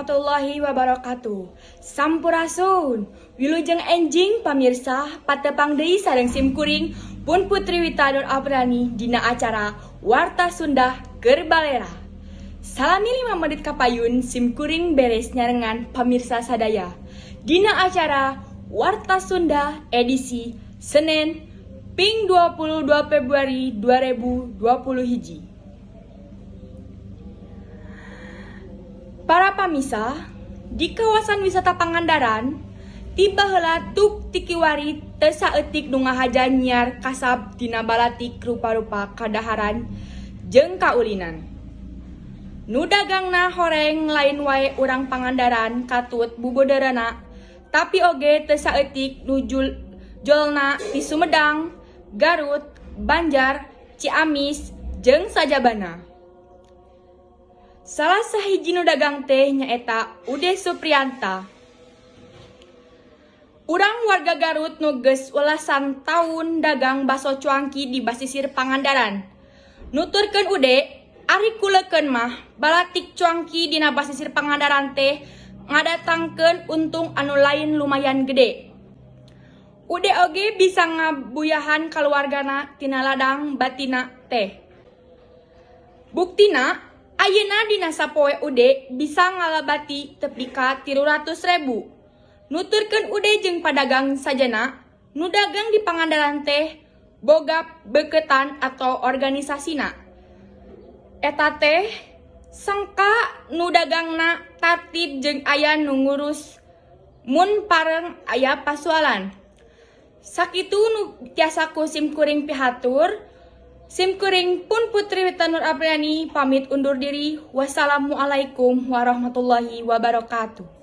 warahmatullahi wabarakatuh. Sampurasun, wilujeng enjing pamirsa, patepang deui sareng simkuring pun Putri Wita Nur Aprani dina acara Warta Sunda keur balera. Salami 5 menit kapayun simkuring beres nyarengan pamirsa sadaya. Dina acara Warta Sunda edisi Senin Ping 22 Februari 2020 hiji. Para pamisa, di kawasan wisata Pangandaran, tiba heula tuk tikiwari teu saeutik nu ngahaja nyiar kasab dina balatik rupa-rupa kadaharan jeung kaulinan. Nu dagangna horeng lain wae urang Pangandaran katut bubodeurana, tapi oge teu saeutik nu jolna di Sumedang, Garut, Banjar, Ciamis, jeung sajabana. Salah sahiji nu dagang teh nyaeta Ude Suprianta. Urang warga Garut nu geus ulasan taun dagang baso cuangki di basisir Pangandaran. Nuturkeun Ude, ari kuleukeun mah balatik cuangki dina basisir Pangandaran teh ngadatangkeun untung anu lain lumayan gede. Ude oge bisa ngabuyahan kaluargana tina ladang batina teh. Buktina, ayeuna dina sapoe Ude bisa ngalabati tepi ka 300.000. Nuturkeun Ude jeung padagang sajana, nu dagang di Pangandaran teh boga beuketan atau organisasina. Eta teh sangka nu dagangna tartib jeung aya nu ngurus mun pareng aya pasualan. Sakitu nu tiasa ku simkuring pihatur. Simkuring pun Putri Wita Nur Aprani pamit undur diri. Wassalamualaikum warahmatullahi wabarakatuh.